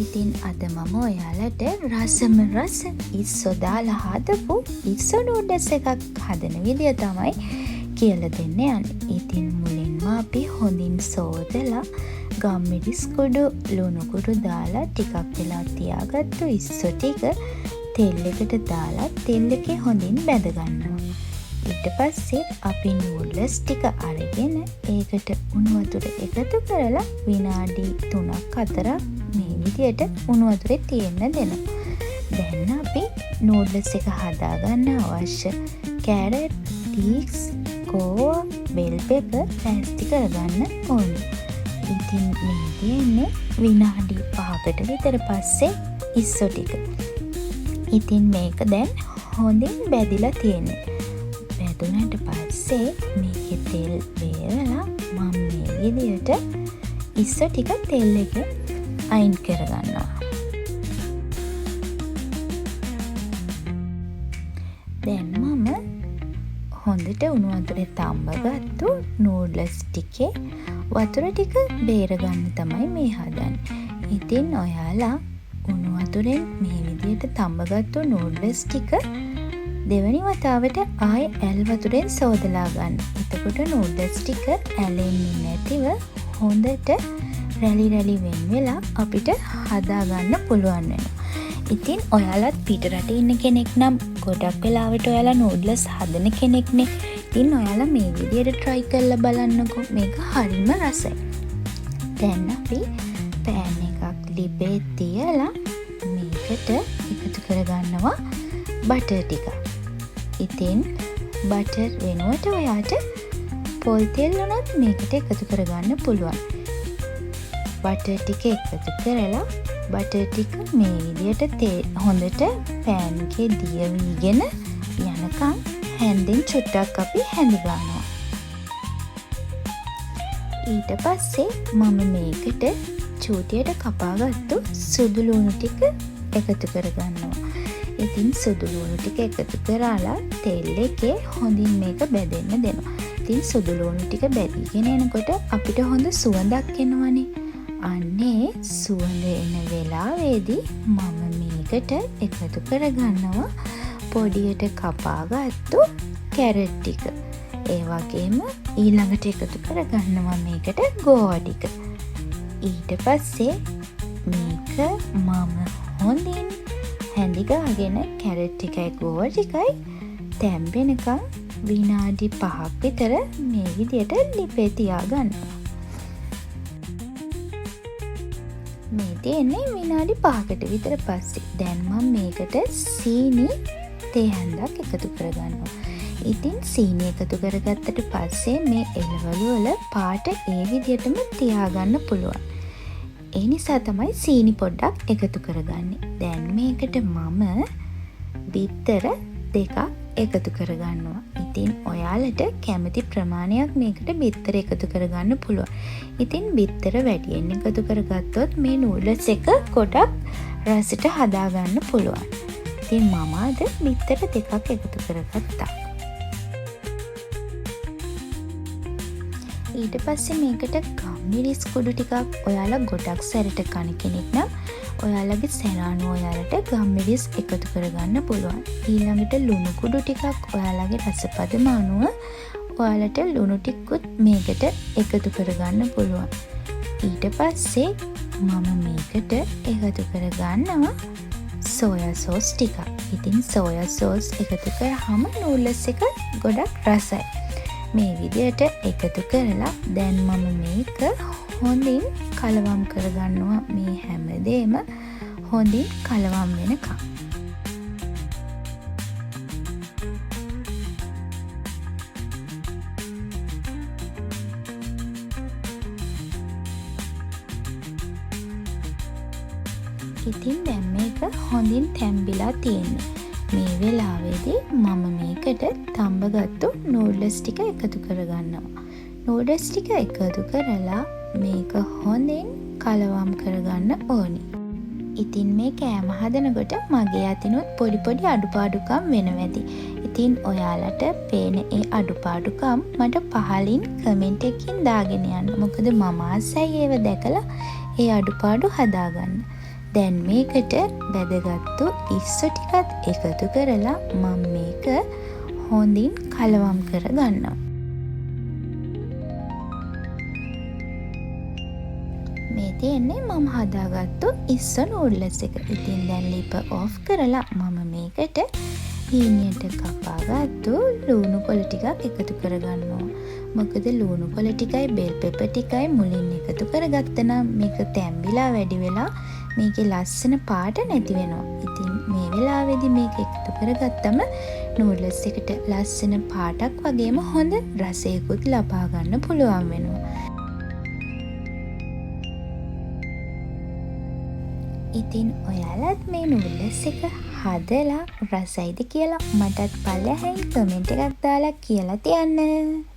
ඉතින් අද මම ඔයාලට රසම රස ඉස්සෝ දාලා හදපු ඉස්සෝ නූඩල්ස් එකක් හදන විදිය තමයි කියලා දෙන්න යන්නේ. ඉතින් මුලින්ම අපි හොඳින් සෝදලා ගම්මිරිස් කුඩු ලුණු කුඩු දාලා ටිකක් වෙලා තියාගත්තු ඉස්සෝ ටික තෙල් එකට දාලා තෙල් එකේ හොඳින් බැද ගන්නවා. ඊට පස්සේ අපි නූඩල්ස් ටික අරගෙන ඒකට උණු වතුර එකතු කරලා විනාඩි 3-4ක් මේ විදියට උණු වතුරේ තියෙන්න දෙනවා. දැන් අපි නූඩල්ස් එක හදාගන්න අවශ්‍ය කැරට්, ලීක්ස්, කෝවා, බෙල් පෙපර් පැස්ටි කරගන්න ඕනේ. ඉතින් මේ තියෙන්නේ විනාඩි 5කට විතර පස්සේ ඉස්සෝ ටික. ඉතින් මේක දැන් හොඳින් බැදිලා තියෙන්නේ. බැදුනට පස්සේ මේකේ තෙල් බේරලා මම මේ විදියට ඉස්සෝ ටික තෙල් එක අයින් කරගන්නවා. දැන් මම හොඳට උණු වතුරේ තඹගත්තු නූඩල්ස් ටිකේ වතුර ටික බේරගන්න තමයි මේ හදන්නේ. ඉතින් ඔයාලා උණු වතුරෙන් මේ විදියට තඹගත්තු නූඩල්ස් ටික දෙවනි වතාවට ආයෙ ඇල් වතුරෙන් සෝදලා ගන්න. එතකොට නූඩල්ස් ටික ඇලෙන්නේ නැතිව හොඳට රැලි රැලි වෙන් වෙලා අපිට හදාගන්න පුළුවන් වෙනවා. ඉතින් ඔයාලත් පිටරට ඉන්න කෙනෙක් නම් ගොඩක් වෙලාවට ඔයාලා නූඩල්ස් හදන කෙනෙක්නේ. ඉතින් ඔයාලා මේ විදියට try කරලා බලන්නකෝ. මේක හරිම රසයි. දැන් අපි පෑන් එකක් ලිපේ තියලා මේකට එකතු කරගන්නවා බටර් ටික. ඉතින් බටර් වෙනුවට ඔයාට පොල් තෙල් උනත් මේකට එකතු කරගන්න පුළුවන්. බටර් ටික එකතු කරලා බටර් ටික මේ විදියට හොඳට පෑන් එකේ දිය වීගෙන යනකම් හැන්දෙන් චුට්ටක් අපි හැඳි ගන්නවා. ඊට පස්සේ මම මේකට චූටියට කපාගත්තු සුදු ලුණු ටික එකතු කරගන්නවා. ඉතින් සුදු ලුණු ටික එකතු කරලා තෙල් එකේ හොඳින් මේක බැදෙන්න දෙනවා. ඉතින් සුදු ලුණු ටික බැදීගෙන එනකොට අපිට හොඳ සුවඳක් එනවනේ. අන්නේ සුවඳ එන වෙලාවේදී මම මේකට එකතු කරගන්නවා පොඩියට කපාගත්තු කැරට් ටික. ඒ වගේම ඊළඟට එකතු කරගන්නවා මේකට ගෝවා ටික. ඊට පස්සේ මේක මම හොඳින් හැඳි ගාගෙන කැරට් ටිකයි ගෝවා ටිකයි තැම්බෙනකම් විනාඩි 5ක් විතර මේ විදියට ලිපේ තියාගන්නවා. මේ තියෙන්නේ විනාඩි 5කට විතර පස්සේ. දැන් මම මේකට සීනි තේ හැන්දක් එකතු කරගන්නවා. ඉතින් සීනි එකතු කරගත්තට පස්සේ මේ එළවලු වල පාට ඒ විදිහටම තියාගන්න පුළුවන්. ඒ නිසා තමයි සීනි පොඩ්ඩක් එකතු කරගන්නේ. දැන් මේකට මම බිත්තර 2ක් එකතු කරගන්නවා. ඉතින් ඔයාලට කැමති ප්‍රමාණයක් මේකට බිත්තර එකතු කරගන්න පුළුවන්. ඉතින් බිත්තර වැඩියෙන් එකතු කරගත්තොත් මේ නූඩල්ස් එක ගොඩක් රසට හදාගන්න පුළුවන්. ඉතින් මම අද බිත්තර 2ක් එකතු කරගත්තා. ඊට පස්සේ මේකට ගම්මිරිස් කුඩු ටිකක් ඔයාලා ගොඩක් සැරට කන කෙනෙක් නම් ඔයාලගේ සැරානුව ඔයාලට ගම්මිරිස් එකතු කරගන්න පුළුවන්. ඊළඟට ලුණු කුඩු ටිකක් ඔයාලගේ රසපදම අනුව ඔයාලට ලුණු ටිකකුත් මේකට එකතු කරගන්න පුළුවන්. ඊට පස්සේ මම මේකට එකතු කරගන්නවා සෝයා සෝස් ටිකක්. ඉතින් සෝයා සෝස් එකතු කරාම නූඩල්ස් එක ගොඩක් රසයි. මේ විදියට එකතු කරලා දැන් මම මේක හොඳින් කලවම් කරගන්නවා. මේ හැමදේම හොඳින් කලවම් වෙනකම්. ඉතින් දැන් මේක හොඳින් තැම්බිලා තියෙන්නේ. මේ වෙලාවේදී මම මේකට තඹගත්තු නූඩල්ස් ටික එකතු කරගන්නවා. නූඩල්ස් ටික එකතු කරලා මේක හොඳින් කලවම් කරගන්න ඕනි. ඉතින් මේ කෑම හදනකොට මගේ අතිනුත් පොඩි පොඩි අඩුපාඩුකම් වෙනවා ඇති. ඉතින් ඔයාලට පේන ඒ අඩුපාඩුකම් මට පහලින් කමෙන්ට් එකකින් දාගෙන යන්න. මොකද මම ආසයි ඒව දැකලා ඒ අඩුපාඩු හදාගන්න. දැන් මේකට වැදගත්තු ඉස්සු ටිකත් එකතු කරලා මම මේක හොඳින් කලවම් කරගන්නවා. මේ තියෙන්නේ මම හදාගත්තු ඉස්සු නූඩ්ලස් එක. ඉතින් දැන් ලිප ඔෆ් කරලා මම මේකට හීනියට කපාගත්තු ලූණු කොළ ටිකක් එකතු කරගන්නවා. මොකද ලූණු කොළ ටිකයි බෙල් පෙපර් ටිකයි මුලින් එකතු කරගත්තා නම් මේක තැම්බිලා වැඩි වෙලා මේකේ ලස්සන පාට නැති වෙනවා. ඉතින් මේ වෙලාවේදී මේක එකතු කරගත්තම නූඩ්ලස් එකට ලස්සන පාටක් වගේම හොඳ රසයකුත් ලබා ගන්න පුළුවන් වෙනවා. ඉතින් ඔයාලත් මේ නූඩ්ලස් එක හදලා රසයිද කියලා මටත් පල්ලෙහායින් කමෙන්ට් එකක් දාලා කියලා තියන්න.